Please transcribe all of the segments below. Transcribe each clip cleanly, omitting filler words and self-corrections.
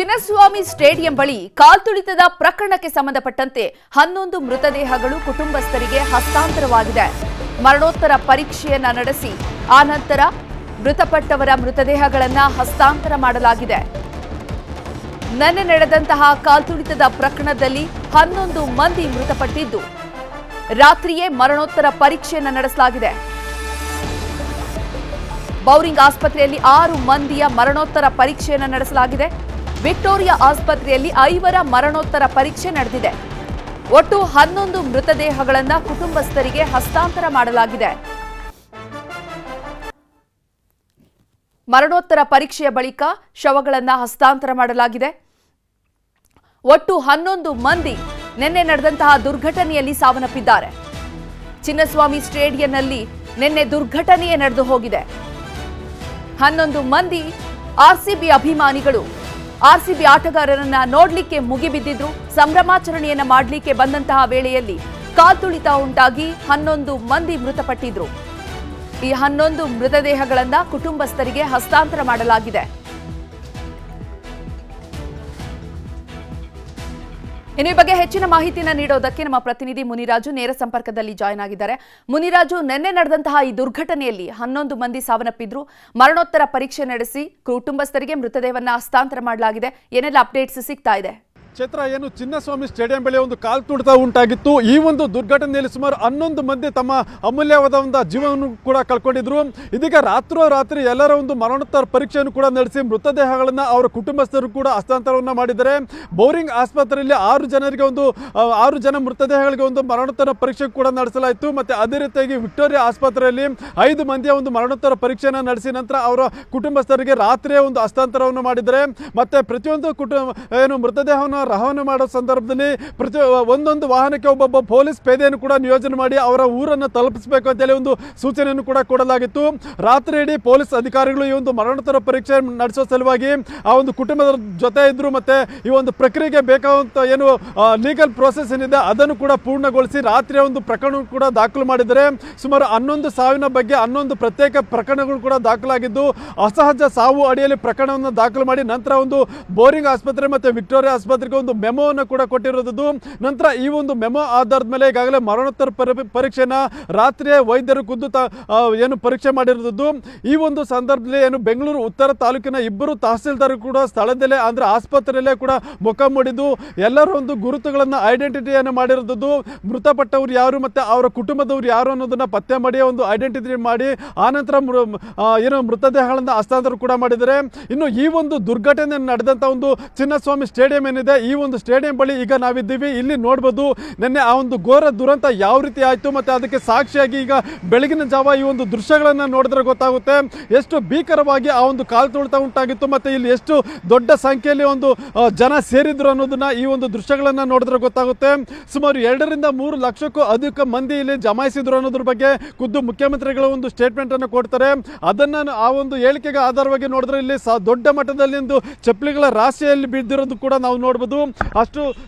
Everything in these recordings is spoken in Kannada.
ಚಿನ್ನಸ್ವಾಮಿ ಸ್ಟೇಡಿಯಂ ಬಳಿ ಕಾಲ್ತುಳಿತದ ಪ್ರಕರಣಕ್ಕೆ ಸಂಬಂಧಪಟ್ಟಂತೆ 11 ಮೃತದೇಹಗಳು ಕುಟುಂಬಸ್ಥರಿಗೆ ಹಸ್ತಾಂತರವಾಗಿದೆ. ಮರಣೋತ್ತರ ಪರೀಕ್ಷೆಯನ್ನ ನಡೆಸಿ ಆನಂತರ ಮೃತಪಟ್ಟವರ ಮೃತದೇಹಗಳನ್ನು ಹಸ್ತಾಂತರ ಮಾಡಲಾಗಿದೆ. ನಿನ್ನೆ ನಡೆದಂತಹ ಕಾಲ್ತುಳಿತದ ಪ್ರಕರಣದಲ್ಲಿ 11 ಮಂದಿ ಮೃತಪಟ್ಟಿದ್ದು ರಾತ್ರಿಯೇ ಮರಣೋತ್ತರ ಪರೀಕ್ಷೆಯನ್ನ ನಡೆಸಲಾಗಿದೆ. ಬೌರಿಂಗ್ ಆಸ್ಪತ್ರೆಯಲ್ಲಿ 6 ಮಂದಿಯ ಮರಣೋತ್ತರ ಪರೀಕ್ಷೆಯನ್ನು ನಡೆಸಲಾಗಿದೆ. ವಿಕ್ಟೋರಿಯಾ ಆಸ್ಪತ್ರೆಯಲ್ಲಿ 5ರ ಮರಣೋತ್ತರ ಪರೀಕ್ಷೆ ನಡೆದಿದೆ. ಒಟ್ಟು 11 ಮೃತದೇಹಗಳನ್ನು ಕುಟುಂಬಸ್ಥರಿಗೆ ಹಸ್ತಾಂತರ ಮಾಡಲಾಗಿದೆ. ಮರಣೋತ್ತರ ಪರೀಕ್ಷೆಯ ಬಳಿಕ ಶವಗಳನ್ನು ಹಸ್ತಾಂತರ ಮಾಡಲಾಗಿದೆ. ಒಟ್ಟು 11 ಮಂದಿ ನಿನ್ನೆ ನಡೆದಂತಹ ದುರ್ಘಟನೆಯಲ್ಲಿ ಸಾವನ್ನಪ್ಪಿದ್ದಾರೆ. ಚಿನ್ನಸ್ವಾಮಿ ಸ್ಟೇಡಿಯಂನಲ್ಲಿ ನಿನ್ನೆ ದುರ್ಘಟನೆಯೇ ನಡೆದು ಹೋಗಿದೆ. 11 ಮಂದಿ ಆರ್ಸಿಬಿ ಅಭಿಮಾನಿಗಳು ಆರ್ಸಿಬಿ ಆಟಗಾರರನ್ನ ನೋಡ್ಲಿಕ್ಕೆ ಮುಗಿಬಿದ್ದಿದ್ರು. ಸಂಭ್ರಮಾಚರಣೆಯನ್ನ ಮಾಡಲಿಕ್ಕೆ ಬಂದಂತಹ ವೇಳೆಯಲ್ಲಿ ಕಾಲ್ತುಳಿತ ಉಂಟಾಗಿ 11 ಮಂದಿ ಮೃತಪಟ್ಟಿದ್ರು. ಈ 11 ಮೃತದೇಹಗಳನ್ನ ಕುಟುಂಬಸ್ಥರಿಗೆ ಹಸ್ತಾಂತರ ಮಾಡಲಾಗಿದೆ. ಇನ್ನು ಈ ಬಗ್ಗೆ ಹೆಚ್ಚಿನ ಮಾಹಿತಿಯನ್ನು ನೀಡೋದಕ್ಕೆ ನಮ್ಮ ಪ್ರತಿನಿಧಿ ಮುನಿರಾಜು ನೇರ ಸಂಪರ್ಕದಲ್ಲಿ ಜಾಯ್ನ್ ಆಗಿದ್ದಾರೆ. ಮುನಿರಾಜು, ನಿನ್ನೆ ನಡೆದಂತಹ ಈ ದುರ್ಘಟನೆಯಲ್ಲಿ 11 ಮಂದಿ ಸಾವನ್ನಪ್ಪಿದ್ರು. ಮರಣೋತ್ತರ ಪರೀಕ್ಷೆ ನಡೆಸಿ ಕುಟುಂಬಸ್ಥರಿಗೆ ಮೃತದೇಹವನ್ನು ಹಸ್ತಾಂತರ ಮಾಡಲಾಗಿದೆ. ಏನೆಲ್ಲ ಅಪ್ಡೇಟ್ಸ್ ಸಿಗ್ತಾ ಇದೆ? ಚೈತ್ರ, ಏನು ಚಿನ್ನಸ್ವಾಮಿ ಸ್ಟೇಡಿಯಂ ಬಳಿ ಒಂದು ಕಾಲ್ತುಳಿತ ಉಂಟಾಗಿತ್ತು. ಈ ಒಂದು ದುರ್ಘಟನೆಯಲ್ಲಿ ಸುಮಾರು 11 ಮಂದಿ ತಮ್ಮ ಅಮೂಲ್ಯವಾದ ಒಂದು ಜೀವವನ್ನು ಕೂಡ ಕಳ್ಕೊಂಡಿದ್ರು. ಇದೀಗ ರಾತ್ರಿ ಎಲ್ಲರ ಒಂದು ಮರಣೋತ್ತರ ಪರೀಕ್ಷೆಯನ್ನು ಕೂಡ ನಡೆಸಿ ಮೃತದೇಹಗಳನ್ನು ಅವರ ಕುಟುಂಬಸ್ಥರು ಕೂಡ ಹಸ್ತಾಂತರವನ್ನು ಮಾಡಿದ್ದಾರೆ. ಬೌರಿಂಗ್ ಆಸ್ಪತ್ರೆಯಲ್ಲಿ 6 ಜನ ಮೃತದೇಹಗಳಿಗೆ ಒಂದು ಮರಣೋತ್ತರ ಪರೀಕ್ಷೆ ಕೂಡ ನಡೆಸಲಾಯಿತು. ಮತ್ತೆ ಅದೇ ರೀತಿಯಾಗಿ ವಿಕ್ಟೋರಿಯಾ ಆಸ್ಪತ್ರೆಯಲ್ಲಿ 5 ಮಂದಿಯ ಒಂದು ಮರಣೋತ್ತರ ಪರೀಕ್ಷೆಯನ್ನು ನಡೆಸಿ ನಂತರ ಅವರ ಕುಟುಂಬಸ್ಥರಿಗೆ ರಾತ್ರಿಯೇ ಒಂದು ಹಸ್ತಾಂತರವನ್ನು ಮಾಡಿದ್ದಾರೆ. ಮತ್ತೆ ಪ್ರತಿಯೊಂದು ಮೃತದೇಹವನ್ನು ರವಾನೆ ಮಾಡೋ ಸಂದರ್ಭದಲ್ಲಿ ಒಂದೊಂದು ವಾಹನಕ್ಕೆ ಒಬ್ಬೊಬ್ಬ ಪೊಲೀಸ್ ಪೇದೆಯನ್ನು ಕೂಡ ನಿಯೋಜನೆ ಮಾಡಿ ಅವರ ಊರನ್ನು ತಲುಪಿಸಬೇಕು ಅಂತೇಳಿ ಒಂದು ಸೂಚನೆಯನ್ನು ಕೂಡ ಕೊಡಲಾಗಿತ್ತು. ರಾತ್ರಿ ಇಡೀ ಪೊಲೀಸ್ ಅಧಿಕಾರಿಗಳು ಈ ಒಂದು ಮರಣೋತ್ತರ ಪರೀಕ್ಷೆ ನಡೆಸೋ ಸಲುವಾಗಿ ಆ ಒಂದು ಕುಟುಂಬದ ಜೊತೆ ಇದ್ರು. ಮತ್ತೆ ಈ ಒಂದು ಪ್ರಕ್ರಿಯೆಗೆ ಬೇಕಾದಂತ ಏನು ಲೀಗಲ್ ಪ್ರೋಸೆಸ್ ಏನಿದೆ ಅದನ್ನು ಕೂಡ ಪೂರ್ಣಗೊಳಿಸಿ ರಾತ್ರಿಯ ಒಂದು ಪ್ರಕರಣ ಕೂಡ ದಾಖಲು ಮಾಡಿದರೆ ಸುಮಾರು 11 ಸಾವಿನ ಬಗ್ಗೆ 11 ಪ್ರತ್ಯೇಕ ಪ್ರಕರಣಗಳು ಕೂಡ ದಾಖಲಾಗಿದ್ದು ಅಸಹಜ ಸಾವು ಅಡಿಯಲ್ಲಿ ಪ್ರಕರಣವನ್ನು ದಾಖಲು ಮಾಡಿ ನಂತರ ಒಂದು ಬೋರಿಂಗ್ ಆಸ್ಪತ್ರೆ ಮತ್ತೆ ವಿಕ್ಟೋರಿಯಾ ಆಸ್ಪತ್ರೆಗೆ ಒಂದು ಮೆಮೋವನ್ನು ಕೂಡ ಕೊಟ್ಟಿರೋದು. ನಂತರ ಈ ಒಂದು ಮೆಮೋ ಆಧಾರದ ಮೇಲೆ ಈಗಾಗಲೇ ಮರಣೋತ್ತರ ಪರೀಕ್ಷೆನ ರಾತ್ರಿಯೇ ವೈದ್ಯರು ಖುದ್ದು ಏನು ಪರೀಕ್ಷೆ ಮಾಡಿರೋದು. ಈ ಒಂದು ಸಂದರ್ಭದಲ್ಲಿ ಏನು ಬೆಂಗಳೂರು ಉತ್ತರ ತಾಲೂಕಿನ 2 ತಹಸೀಲ್ದಾರ್ ಕೂಡ ಸ್ಥಳದಲ್ಲೇ ಅಂದ್ರೆ ಆಸ್ಪತ್ರೆಯಲ್ಲೇ ಕೂಡ ಮುಖ ಮೂಡಿದ್ದು ಎಲ್ಲರೂ ಒಂದು ಗುರುತುಗಳನ್ನು ಐಡೆಂಟಿಟಿಯನ್ನು ಮಾಡಿರೋದು. ಮೃತಪಟ್ಟವರು ಯಾರು ಮತ್ತೆ ಅವರ ಕುಟುಂಬದವರು ಯಾರು ಅನ್ನೋದನ್ನ ಪತ್ತೆ ಮಾಡಿ ಒಂದು ಐಡೆಂಟಿಟಿ ಮಾಡಿ ಆನಂತರ ಏನು ಮೃತದೇಹಗಳನ್ನು ಹಸ್ತಾಂತರ ಕೂಡ ಮಾಡಿದ್ದಾರೆ. ಇನ್ನು ಈ ಒಂದು ದುರ್ಘಟನೆ ನಡೆದಂತ ಒಂದು ಚಿನ್ನಸ್ವಾಮಿ ಸ್ಟೇಡಿಯಂ ಏನಿದೆ ಈ ಒಂದು ಸ್ಟೇಡಿಯಂ ಬಳಿ ಈಗ ನಾವಿದ್ದೀವಿ. ಇಲ್ಲಿ ನೋಡಬಹುದು ನಿನ್ನೆ ಆ ಒಂದು ಘೋರ ದುರಂತ ಯಾವ ರೀತಿ ಆಯ್ತು ಮತ್ತೆ ಅದಕ್ಕೆ ಸಾಕ್ಷಿಯಾಗಿ ಈಗ ಬೆಳಗಿನ ಜಾವ ಈ ಒಂದು ದೃಶ್ಯಗಳನ್ನ ನೋಡಿದ್ರೆ ಗೊತ್ತಾಗುತ್ತೆ ಎಷ್ಟು ಭೀಕರವಾಗಿ ಆ ಒಂದು ಕಾಲ್ತುಳಿತ ಉಂಟಾಗಿತ್ತು ಮತ್ತೆ ಇಲ್ಲಿ ಎಷ್ಟು ದೊಡ್ಡ ಸಂಖ್ಯೆಯಲ್ಲಿ ಒಂದು ಜನ ಸೇರಿದ್ರು ಅನ್ನೋದನ್ನ ಈ ಒಂದು ದೃಶ್ಯಗಳನ್ನ ನೋಡಿದ್ರೆ ಗೊತ್ತಾಗುತ್ತೆ. ಸುಮಾರು 2 ರಿಂದ 3 ಲಕ್ಷಕ್ಕೂ ಅಧಿಕ ಮಂದಿ ಇಲ್ಲಿ ಜಮಾಯಿಸಿದ್ರು ಅನ್ನೋದ್ರ ಬಗ್ಗೆ ಖುದ್ದು ಮುಖ್ಯಮಂತ್ರಿಗಳ ಒಂದು ಸ್ಟೇಟ್ಮೆಂಟ್ ಅನ್ನು ಕೊಡ್ತಾರೆ. ಅದನ್ನ ಆ ಒಂದು ಹೇಳಿಕೆಗೆ ಆಧಾರವಾಗಿ ನೋಡಿದ್ರೆ ಇಲ್ಲಿ ದೊಡ್ಡ ಮಟ್ಟದಲ್ಲಿ ಒಂದು ಚಪ್ಪಲಿಗಳ ರಾಶಿಯಲ್ಲಿ ಬಿದ್ದಿರೋದು ಕೂಡ ನಾವು ನೋಡಬಹುದು. ಅಷ್ಟು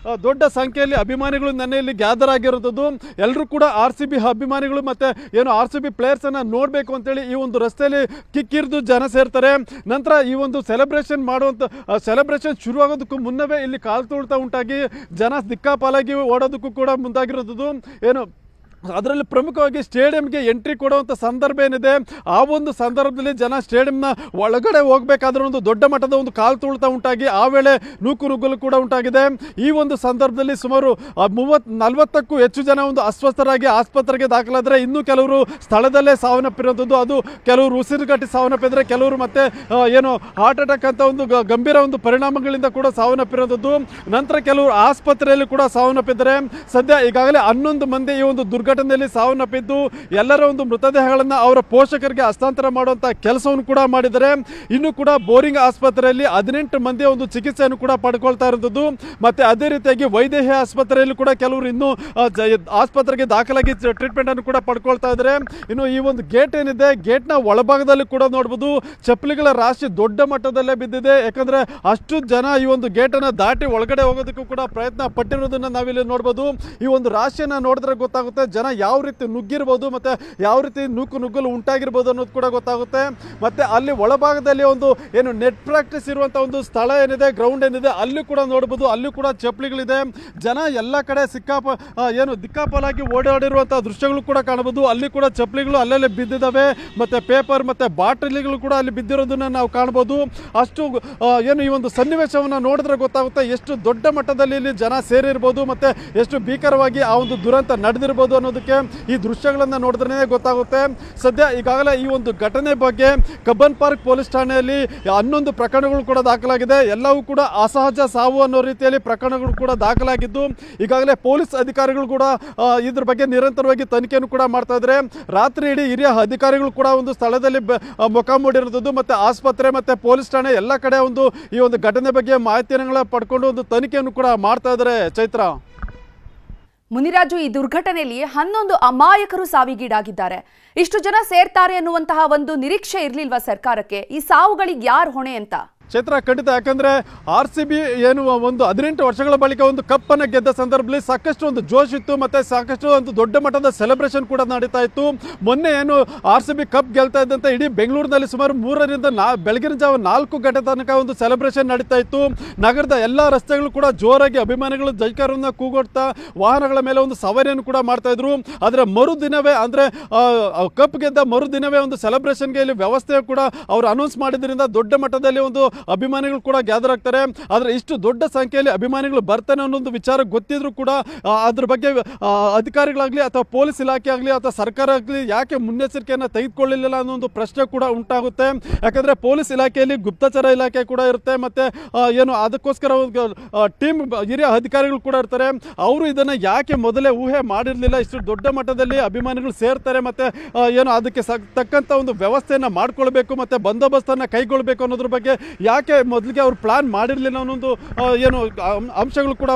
ದೊಡ್ಡ ಸಂಖ್ಯೆಯಲ್ಲಿ ಅಭಿಮಾನಿಗಳು ನನ್ನ ಇಲ್ಲಿ ಗ್ಯಾದರ್ ಆಗಿರೋದು. ಎಲ್ಲರೂ ಕೂಡ ಆರ್ಸಿಬಿ ಅಭಿಮಾನಿಗಳು ಮತ್ತೆ ಏನು ಆರ್ಸಿಬಿ ಪ್ಲೇಯರ್ಸ್ ಅನ್ನ ನೋಡ್ಬೇಕು ಅಂತೇಳಿ ಈ ಒಂದು ರಸ್ತೆಯಲ್ಲಿ ಕಿಕ್ಕಿರಿದು ಜನ ಸೇರ್ತಾರೆ. ನಂತರ ಈ ಒಂದು ಸೆಲೆಬ್ರೇಷನ್ ಶುರುವಾಗೋದಕ್ಕೂ ಮುನ್ನವೇ ಇಲ್ಲಿ ಕಾಲ್ತುಳಿತ ಉಂಟಾಗಿ ಜನ ದಿಕ್ಕಾಪಾಲಾಗಿ ಓಡೋದಕ್ಕೂ ಕೂಡ ಮುಂದಾಗಿರೋದು. ಏನು ಅದರಲ್ಲಿ ಪ್ರಮುಖವಾಗಿ ಸ್ಟೇಡಿಯಂಗೆ ಎಂಟ್ರಿ ಕೊಡುವಂಥ ಸಂದರ್ಭ ಏನಿದೆ ಆ ಒಂದು ಸಂದರ್ಭದಲ್ಲಿ ಜನ ಸ್ಟೇಡಿಯಂನ ಒಳಗಡೆ ಹೋಗಬೇಕಾದ್ರೆ ಒಂದು ದೊಡ್ಡ ಮಟ್ಟದ ಒಂದು ಕಾಲ್ತುಳಿತ ಉಂಟಾಗಿ ಆ ವೇಳೆ ನೂಕುನುಗ್ಗಲು ಕೂಡ ಉಂಟಾಗಿದೆ. ಈ ಒಂದು ಸಂದರ್ಭದಲ್ಲಿ ಸುಮಾರು 40ಕ್ಕೂ ಹೆಚ್ಚು ಜನ ಒಂದು ಅಸ್ವಸ್ಥರಾಗಿ ಆಸ್ಪತ್ರೆಗೆ ದಾಖಲಾದರೆ ಇನ್ನು ಕೆಲವರು ಸ್ಥಳದಲ್ಲೇ ಸಾವನ್ನಪ್ಪಿರುವಂಥದ್ದು. ಅದು ಕೆಲವರು ಉಸಿರುಗಟ್ಟಿ ಸಾವನ್ನಪ್ಪಿದ್ರೆ ಕೆಲವರು ಮತ್ತೆ ಏನು ಹಾರ್ಟ್ ಅಟ್ಯಾಕ್ ಅಂತ ಒಂದು ಗಂಭೀರ ಒಂದು ಪರಿಣಾಮಗಳಿಂದ ಕೂಡ ಸಾವನ್ನಪ್ಪಿರುವಂಥದ್ದು. ನಂತರ ಕೆಲವರು ಆಸ್ಪತ್ರೆಯಲ್ಲಿ ಕೂಡ ಸಾವನ್ನಪ್ಪಿದ್ದಾರೆ. ಸದ್ಯ ಈಗಾಗಲೇ 11 ಮಂದಿ ಈ ಒಂದು ದುರ್ಘಟನೆಯಲ್ಲಿ ಸಾವನ್ನಪ್ಪಿದ್ದು ಎಲ್ಲರ ಒಂದು ಮೃತದೇಹಗಳನ್ನು ಅವರ ಪೋಷಕರಿಗೆ ಹಸ್ತಾಂತರ ಮಾಡುವಂತ ಕೆಲಸವನ್ನು ಕೂಡ ಮಾಡಿದ್ದಾರೆ. ಇನ್ನು ಕೂಡ ಬೋರಿಂಗ್ ಆಸ್ಪತ್ರೆಯಲ್ಲಿ 18 ಮಂದಿಯ ಒಂದು ಚಿಕಿತ್ಸೆಯನ್ನು ಕೂಡ ಪಡ್ಕೊಳ್ತಾ ಇರೋದು. ಮತ್ತೆ ಅದೇ ರೀತಿಯಾಗಿ ವೈದೇಹಿ ಆಸ್ಪತ್ರೆಯಲ್ಲಿ ಕೂಡ ಕೆಲವರು ಇನ್ನೂ ಆಸ್ಪತ್ರೆಗೆ ದಾಖಲಾಗಿ ಟ್ರೀಟ್ಮೆಂಟ್ ಅನ್ನು ಕೂಡ ಪಡ್ಕೊಳ್ತಾ ಇದ್ದಾರೆ. ಇನ್ನು ಈ ಒಂದು ಗೇಟ್ ಏನಿದೆ ಗೇಟ್ನ ಒಳಭಾಗದಲ್ಲಿ ಕೂಡ ನೋಡಬಹುದು ಚಪ್ಪಲಿಗಳ ರಾಶಿ ದೊಡ್ಡ ಮಟ್ಟದಲ್ಲೇ ಬಿದ್ದಿದೆ. ಯಾಕಂದ್ರೆ ಅಷ್ಟು ಜನ ಈ ಒಂದು ಗೇಟ್ ಅನ್ನು ದಾಟಿ ಒಳಗಡೆ ಹೋಗೋದಕ್ಕೂ ಕೂಡ ಪ್ರಯತ್ನ ಪಟ್ಟಿರೋದನ್ನ ನಾವಿಲ್ಲಿ ನೋಡಬಹುದು. ಈ ಒಂದು ರಾಶಿಯನ್ನ ನೋಡಿದ್ರೆ ಗೊತ್ತಾಗುತ್ತೆ ಜನ ಯಾವ ರೀತಿ ನುಗ್ಗಿರ್ಬೋದು ಮತ್ತು ಯಾವ ರೀತಿ ನುಗ್ಗಲು ಉಂಟಾಗಿರ್ಬೋದು ಅನ್ನೋದು ಕೂಡ ಗೊತ್ತಾಗುತ್ತೆ. ಮತ್ತು ಅಲ್ಲಿ ಒಳಭಾಗದಲ್ಲಿ ಒಂದು ಏನು ನೆಟ್ ಪ್ರಾಕ್ಟೀಸ್ ಇರುವಂಥ ಒಂದು ಸ್ಥಳ ಏನಿದೆ, ಗ್ರೌಂಡ್ ಏನಿದೆ, ಅಲ್ಲಿ ಕೂಡ ನೋಡ್ಬೋದು. ಅಲ್ಲಿ ಕೂಡ ಚಪ್ಪಲಿಗಳಿದೆ. ಜನ ಎಲ್ಲ ಕಡೆ ದಿಕ್ಕಾಪಾಲಾಗಿ ಓಡಾಡಿರುವಂಥ ದೃಶ್ಯಗಳು ಕೂಡ ಕಾಣಬಹುದು. ಅಲ್ಲಿ ಕೂಡ ಚಪ್ಪಲಿಗಳು ಅಲ್ಲಲ್ಲಿ ಬಿದ್ದಿದ್ದಾವೆ, ಮತ್ತು ಪೇಪರ್ ಮತ್ತು ಬಾಟಲಿಗಳು ಕೂಡ ಅಲ್ಲಿ ಬಿದ್ದಿರೋದನ್ನ ನಾವು ಕಾಣ್ಬೋದು. ಅಷ್ಟು ಈ ಒಂದು ಸನ್ನಿವೇಶವನ್ನು ನೋಡಿದ್ರೆ ಗೊತ್ತಾಗುತ್ತೆ ಎಷ್ಟು ದೊಡ್ಡ ಮಟ್ಟದಲ್ಲಿ ಇಲ್ಲಿ ಜನ ಸೇರಿರ್ಬೋದು ಮತ್ತು ಎಷ್ಟು ಭೀಕರವಾಗಿ ಆ ಒಂದು ದುರಂತ ನಡೆದಿರ್ಬೋದು ಅನ್ನೋದಕ್ಕೆ ಈ ದೃಶ್ಯಗಳನ್ನು ನೋಡಿದ್ರೆ ಗೊತ್ತಾಗುತ್ತೆ. ಸದ್ಯ ಈಗಾಗಲೇ ಈ ಒಂದು ಘಟನೆ ಬಗ್ಗೆ ಕಬ್ಬನ್ ಪಾರ್ಕ್ ಪೊಲೀಸ್ ಠಾಣೆಯಲ್ಲಿ 11 ಪ್ರಕರಣಗಳು ಕೂಡ ದಾಖಲಾಗಿದೆ. ಎಲ್ಲವೂ ಕೂಡ ಅಸಹಜ ಸಾವು ಅನ್ನೋ ರೀತಿಯಲ್ಲಿ ಪ್ರಕರಣಗಳು ಕೂಡ ದಾಖಲಾಗಿದ್ದು ಈಗಾಗಲೇ ಪೊಲೀಸ್ ಅಧಿಕಾರಿಗಳು ಕೂಡ ಇದ್ರ ಬಗ್ಗೆ ನಿರಂತರವಾಗಿ ತನಿಖೆಯನ್ನು ಕೂಡ ಮಾಡ್ತಾ ಇದ್ದಾರೆ. ರಾತ್ರಿ ಇಡೀ ಹಿರಿಯ ಅಧಿಕಾರಿಗಳು ಕೂಡ ಒಂದು ಸ್ಥಳದಲ್ಲಿ ಮೊಕ್ಕಾಮೂಡಿರೋದು ಮತ್ತು ಆಸ್ಪತ್ರೆ ಮತ್ತು ಪೊಲೀಸ್ ಠಾಣೆ ಎಲ್ಲ ಕಡೆ ಈ ಒಂದು ಘಟನೆ ಬಗ್ಗೆ ಮಾಹಿತಿಯನ್ನು ಪಡ್ಕೊಂಡು ಒಂದು ತನಿಖೆಯನ್ನು ಕೂಡ ಮಾಡ್ತಾ ಇದ್ದಾರೆ. ಚೈತ್ರ, ಮುನಿರಾಜು, ಈ ದುರ್ಘಟನೆಯಲ್ಲಿ 11 ಅಮಾಯಕರು ಸಾವಿಗೀಡಾಗಿದ್ದಾರೆ. ಇಷ್ಟು ಜನ ಸೇರ್ತಾರೆ ಅನ್ನುವಂತಹ ಒಂದು ನಿರೀಕ್ಷೆ ಇರಲಿಲ್ವಾ ಸರ್ಕಾರಕ್ಕೆ? ಈ ಸಾವುಗಳಿಗೆ ಯಾರು ಹೊಣೆ ಅಂತ? ಚೈತ್ರ, ಖಂಡಿತ. ಯಾಕಂದರೆ RCB ಏನು ಒಂದು 18 ವರ್ಷಗಳ ಬಳಿಕ ಒಂದು ಕಪ್ಪನ್ನು ಗೆದ್ದ ಸಂದರ್ಭದಲ್ಲಿ ಸಾಕಷ್ಟು ಒಂದು ಜೋಶ್ ಇತ್ತು ಮತ್ತು ಸಾಕಷ್ಟು ಒಂದು ದೊಡ್ಡ ಮಟ್ಟದ ಸೆಲೆಬ್ರೇಷನ್ ಕೂಡ ನಡೀತಾ ಇತ್ತು. ಮೊನ್ನೆ ಏನು RCB ಕಪ್ ಗೆಲ್ತಾ ಇದ್ದಂತೆ ಇಡೀ ಬೆಂಗಳೂರಿನಲ್ಲಿ ಸುಮಾರು 3ರಿಂದ ಬೆಳಗಿನ ಜಾವ 4 ಗಂಟೆ ತನಕ ಒಂದು ಸೆಲೆಬ್ರೇಷನ್ ನಡೀತಾ ಇತ್ತು. ನಗರದ ಎಲ್ಲ ರಸ್ತೆಗಳು ಕೂಡ ಜೋರಾಗಿ ಅಭಿಮಾನಿಗಳು ಜೈಕಾರವನ್ನು ಕೂಗೊಡ್ತಾ ವಾಹನಗಳ ಮೇಲೆ ಒಂದು ಸವಾರಿಯನ್ನು ಕೂಡ ಮಾಡ್ತಾ ಇದ್ರು. ಆದರೆ ಮರುದಿನವೇ ಅಂದರೆ ಕಪ್ ಗೆದ್ದ ಮರುದಿನವೇ ಒಂದು ಸೆಲೆಬ್ರೇಷನ್ಗೆ ಇಲ್ಲಿ ವ್ಯವಸ್ಥೆ ಕೂಡ ಅವರು ಅನೌನ್ಸ್ ಮಾಡಿದ್ರಿಂದ ದೊಡ್ಡ ಮಟ್ಟದಲ್ಲಿ ಒಂದು ಅಭಿಮಾನಿಗಳು ಕೂಡ ಗ್ಯಾದರ್ ಆಗ್ತಾರೆ. ಆದರೆ ಇಷ್ಟು ದೊಡ್ಡ ಸಂಖ್ಯೆಯಲ್ಲಿ ಅಭಿಮಾನಿಗಳು ಬರ್ತಾನೆ ಅನ್ನೋದು ವಿಚಾರ ಗೊತ್ತಿದ್ರು ಕೂಡ ಅದ್ರ ಬಗ್ಗೆ ಅಧಿಕಾರಿಗಳಾಗಲಿ ಅಥವಾ ಪೊಲೀಸ್ ಇಲಾಖೆ ಆಗಲಿ ಅಥವಾ ಸರ್ಕಾರ ಆಗಲಿ ಯಾಕೆ ಮುನ್ನೆಚ್ಚರಿಕೆಯನ್ನು ತೆಗೆದುಕೊಳ್ಳಲಿಲ್ಲ ಅನ್ನೋ ಒಂದು ಪ್ರಶ್ನೆ ಕೂಡ ಉಂಟಾಗುತ್ತೆ. ಯಾಕಂದರೆ ಪೊಲೀಸ್ ಇಲಾಖೆಯಲ್ಲಿ ಗುಪ್ತಚರ ಇಲಾಖೆ ಕೂಡ ಇರುತ್ತೆ ಮತ್ತು ಅದಕ್ಕೋಸ್ಕರ ಟೀಮ್ ಹಿರಿಯ ಅಧಿಕಾರಿಗಳು ಕೂಡ ಇರ್ತಾರೆ. ಅವರು ಇದನ್ನು ಯಾಕೆ ಮೊದಲೇ ಊಹೆ ಮಾಡಿರಲಿಲ್ಲ, ಇಷ್ಟು ದೊಡ್ಡ ಮಟ್ಟದಲ್ಲಿ ಅಭಿಮಾನಿಗಳು ಸೇರ್ತಾರೆ ಮತ್ತು ಅದಕ್ಕೆ ತಕ್ಕಂಥ ಒಂದು ವ್ಯವಸ್ಥೆಯನ್ನು ಮಾಡ್ಕೊಳ್ಬೇಕು ಮತ್ತು ಬಂದೋಬಸ್ತನ್ನು ಕೈಗೊಳ್ಳಬೇಕು ಅನ್ನೋದ್ರ ಬಗ್ಗೆ ಯಾಕೆ ಮೊದಲಿಗೆ ಅವರು ಪ್ಲಾನ್ ಮಾಡಿರಲಿಲ್ಲ ಅನ್ನೋದು ಅಂಶಗಳು ಕೂಡ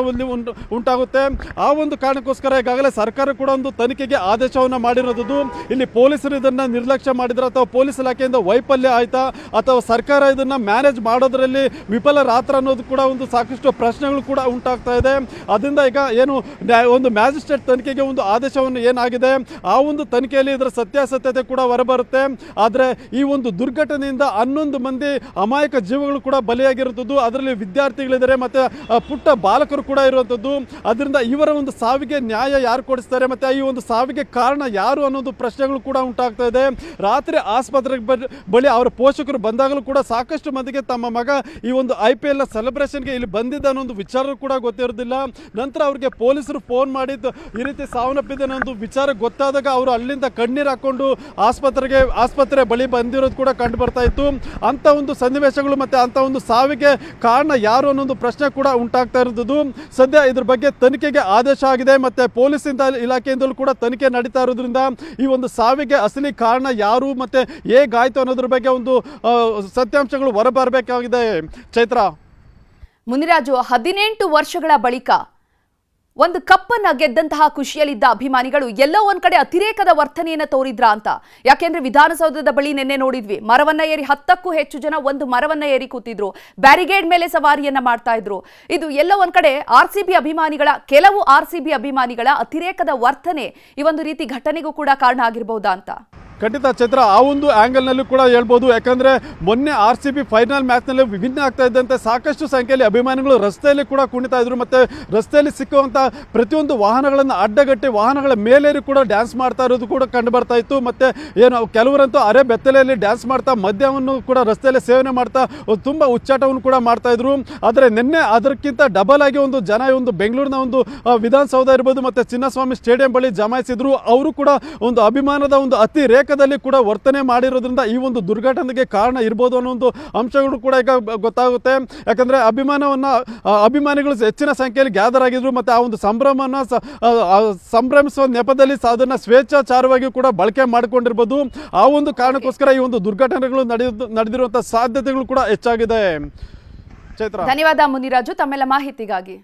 ಉಂಟಾಗುತ್ತೆ. ಆ ಒಂದು ಕಾರಣಕ್ಕೋಸ್ಕರ ಈಗಾಗಲೇ ಸರ್ಕಾರ ಕೂಡ ಒಂದು ತನಿಖೆಗೆ ಆದೇಶವನ್ನು ಮಾಡಿರೋದು. ಇಲ್ಲಿ ಪೊಲೀಸರು ಇದನ್ನು ನಿರ್ಲಕ್ಷ್ಯ ಮಾಡಿದ್ರೆ ಅಥವಾ ಪೊಲೀಸ್ ಇಲಾಖೆಯಿಂದ ವೈಫಲ್ಯ ಆಯ್ತಾ ಅಥವಾ ಸರ್ಕಾರ ಇದನ್ನು ಮ್ಯಾನೇಜ್ ಮಾಡೋದರಲ್ಲಿ ವಿಫಲರಾತ್ರ ಅನ್ನೋದು ಕೂಡ ಒಂದು ಸಾಕಷ್ಟು ಪ್ರಶ್ನೆಗಳು ಕೂಡ ಉಂಟಾಗ್ತಾ ಇದೆ. ಅದರಿಂದ ಈಗ ಒಂದು ಮ್ಯಾಜಿಸ್ಟ್ರೇಟ್ ತನಿಖೆಗೆ ಒಂದು ಆದೇಶವನ್ನು ಏನಾಗಿದೆ ಆ ಒಂದು ತನಿಖೆಯಲ್ಲಿ ಇದರ ಸತ್ಯಾಸತ್ಯತೆ ಕೂಡ ಹೊರಬರುತ್ತೆ. ಆದರೆ ಈ ಒಂದು ದುರ್ಘಟನೆಯಿಂದ 11 ಮಂದಿ ಅಮಾಯಕ ಜೀವಗಳು ಕೂಡ ಬಲಿಯಾಗಿರುತ್ತದೆ. ಅದರಲ್ಲಿ ವಿದ್ಯಾರ್ಥಿಗಳಿದ್ದಾರೆ ಮತ್ತು ಪುಟ್ಟ ಬಾಲಕರು ಕೂಡ ಇರುವಂಥದ್ದು. ಅದರಿಂದ ಇವರ ಒಂದು ಸಾವಿಗೆ ನ್ಯಾಯ ಯಾರು ಕೊಡಿಸ್ತಾರೆ ಮತ್ತು ಈ ಒಂದು ಸಾವಿಗೆ ಕಾರಣ ಯಾರು ಅನ್ನೋದು ಪ್ರಶ್ನೆಗಳು ಕೂಡ ಉಂಟಾಗ್ತಾ ಇದೆ. ರಾತ್ರಿ ಆಸ್ಪತ್ರೆಗೆ ಬಳಿ ಅವರ ಪೋಷಕರು ಬಂದಾಗಲೂ ಕೂಡ ಸಾಕಷ್ಟು ಮಂದಿಗೆ ತಮ್ಮ ಮಗ ಈ ಒಂದು IPL ಸೆಲೆಬ್ರೇಷನ್ಗೆ ಇಲ್ಲಿ ಬಂದಿದ್ದ ಅನ್ನೋ ಒಂದು ವಿಚಾರ ಕೂಡ ಗೊತ್ತಿರೋದಿಲ್ಲ. ನಂತರ ಅವರಿಗೆ ಪೊಲೀಸರು ಫೋನ್ ಮಾಡಿದ್ದು ಈ ರೀತಿ ಸಾವನ್ನಪ್ಪಿದೆ ಅನ್ನೋ ಒಂದು ವಿಚಾರ ಗೊತ್ತಾದಾಗ ಅವರು ಅಲ್ಲಿಂದ ಕಣ್ಣೀರು ಹಾಕೊಂಡು ಆಸ್ಪತ್ರೆ ಬಳಿ ಬಂದಿರೋದು ಕೂಡ ಕಂಡು ಬರ್ತಾ ಇತ್ತು. ಅಂತ ಒಂದು ಸನ್ನಿವೇಶಗಳು ಮತ್ತು ಅಂತ ಒಂದು ಸಾವಿಗೆ ಕಾರಣ ಯಾರು ಅನ್ನೋದು ಪ್ರಶ್ನೆ ಕೂಡ ಉಂಟಾಗ್ತಾ ಇರೋದು. ಸದ್ಯ ಇದ್ರ ಬಗ್ಗೆ ತನಿಖೆಗೆ ಆದೇಶ ಆಗಿದೆ ಮತ್ತು ಪೊಲೀಸ್ ಇಲಾಖೆಯಿಂದಲೂ ಕೂಡ ತನಿಖೆ ನಡೀತಾ ಇರೋದ್ರಿಂದ ಈ ಒಂದು ಸಾವಿಗೆ ಅಸಲಿ ಕಾರಣ ಯಾರು ಮತ್ತು ಹೇಗಾಯ್ತು ಅನ್ನೋದ್ರ ಬಗ್ಗೆ ಒಂದು ಸತ್ಯಾಂಶಗಳು ಹೊರಬರಬೇಕಾಗಿದೆ. ಚೈತ್ರ, ಮುನಿರಾಜು, 18 ವರ್ಷಗಳ ಬಳಿಕ ಒಂದು ಕಪ್ಪನ್ನ ಗೆದ್ದಂತಹ ಖುಷಿಯಲ್ಲಿದ್ದ ಅಭಿಮಾನಿಗಳು ಎಲ್ಲೋ ಒಂದ್ ಕಡೆ ಅತಿರೇಕದ ವರ್ತನೆಯನ್ನ ತೋರಿದ್ರ ಅಂತ. ಯಾಕೆಂದ್ರೆ ವಿಧಾನಸೌಧದ ಬಳಿ ನಿನ್ನೆ ನೋಡಿದ್ವಿ, ಮರವನ್ನ ಏರಿ 10ಕ್ಕೂ ಹೆಚ್ಚು ಜನ ಒಂದು ಮರವನ್ನ ಏರಿ ಕೂತಿದ್ರು, ಬ್ಯಾರಿಗೇಡ್ ಮೇಲೆ ಸವಾರಿಯನ್ನ ಮಾಡ್ತಾ ಇದ್ರು. ಇದು ಎಲ್ಲೋ ಒಂದ್ ಕಡೆ ಕೆಲವು RCB ಅಭಿಮಾನಿಗಳ ಅತಿರೇಕದ ವರ್ತನೆ ಈ ಒಂದು ರೀತಿ ಘಟನೆಗೂ ಕೂಡ ಕಾರಣ ಆಗಿರಬಹುದಾ ಅಂತ? ಖಂಡಿತ ಚೈತ್ರ, ಆ ಒಂದು ಆ್ಯಂಗಲ್ನಲ್ಲೂ ಕೂಡ ಹೇಳ್ಬೋದು. ಯಾಕಂದರೆ ಮೊನ್ನೆ RCB ಫೈನಲ್ ಮ್ಯಾಚ್ನಲ್ಲಿ ವಿಭಿನ್ನ ಆಗ್ತಾ ಇದ್ದಂತೆ ಸಾಕಷ್ಟು ಸಂಖ್ಯೆಯಲ್ಲಿ ಅಭಿಮಾನಿಗಳು ರಸ್ತೆಯಲ್ಲಿ ಕೂಡ ಕುಣಿತಾ ಇದ್ರು ಮತ್ತು ರಸ್ತೆಯಲ್ಲಿ ಸಿಕ್ಕುವಂಥ ಪ್ರತಿಯೊಂದು ವಾಹನಗಳನ್ನು ಅಡ್ಡಗಟ್ಟಿ ವಾಹನಗಳ ಮೇಲೇರಿ ಕೂಡ ಡ್ಯಾನ್ಸ್ ಮಾಡ್ತಾ ಇರೋದು ಕೂಡ ಕಂಡು ಬರ್ತಾ ಇತ್ತು. ಮತ್ತು ಕೆಲವರಂತೂ ಅರೆ ಬೆತ್ತಲೆಯಲ್ಲಿ ಡ್ಯಾನ್ಸ್ ಮಾಡ್ತಾ ಮದ್ಯವನ್ನು ಕೂಡ ರಸ್ತೆಯಲ್ಲಿ ಸೇವನೆ ಮಾಡ್ತಾ ತುಂಬ ಉಚ್ಚಾಟವನ್ನು ಕೂಡ ಮಾಡ್ತಾ ಇದ್ರು. ಆದರೆ ನಿನ್ನೆ ಅದಕ್ಕಿಂತ ಡಬಲ್ ಆಗಿ ಒಂದು ಜನ ಬೆಂಗಳೂರಿನ ಒಂದು ವಿಧಾನಸೌಧ ಇರ್ಬೋದು ಮತ್ತು ಚಿನ್ನಸ್ವಾಮಿ ಸ್ಟೇಡಿಯಂ ಬಳಿ ಜಮಾಯಿಸಿದ್ರು. ಅವರು ಕೂಡ ಒಂದು ಅಭಿಮಾನದ ಒಂದು ಅತಿ ರೇಖದಲ್ಲಿ ಕೂಡ ವರ್ತನೆ ಮಾಡಿರೋದ್ರಿಂದ ಈ ಒಂದು ದುರ್ಘಟನೆಗೆ ಕಾರಣ ಇರ್ಬೋದು ಅನ್ನೋ ಒಂದು ಅಂಶಗಳು ಕೂಡ ಈಗ ಗೊತ್ತಾಗುತ್ತೆ. ಯಾಕಂದರೆ ಅಭಿಮಾನಿಗಳು ಹೆಚ್ಚಿನ ಸಂಖ್ಯೆಯಲ್ಲಿ ಗ್ಯಾದರ್ ಆಗಿದ್ರು ಮತ್ತು ಆ ಒಂದು ಸಂಭ್ರಮಿಸುವ ನೆಪದಲ್ಲಿ ಅದನ್ನು ಸ್ವೇಚ್ಛಾಚಾರವಾಗಿ ಕೂಡ ಬಳಕೆ ಮಾಡಿಕೊಂಡಿರ್ಬೋದು. ಆ ಒಂದು ಕಾರಣಕ್ಕೋಸ್ಕರ ಈ ಒಂದು ದುರ್ಘಟನೆಗಳು ನಡೆದಿರುವಂಥ ಸಾಧ್ಯತೆಗಳು ಕೂಡ ಹೆಚ್ಚಾಗಿದೆ. ಚೈತ್ರ, ಧನ್ಯವಾದ ಮುನಿರಾಜು ತಮ್ಮೆಲ್ಲ ಮಾಹಿತಿಗಾಗಿ.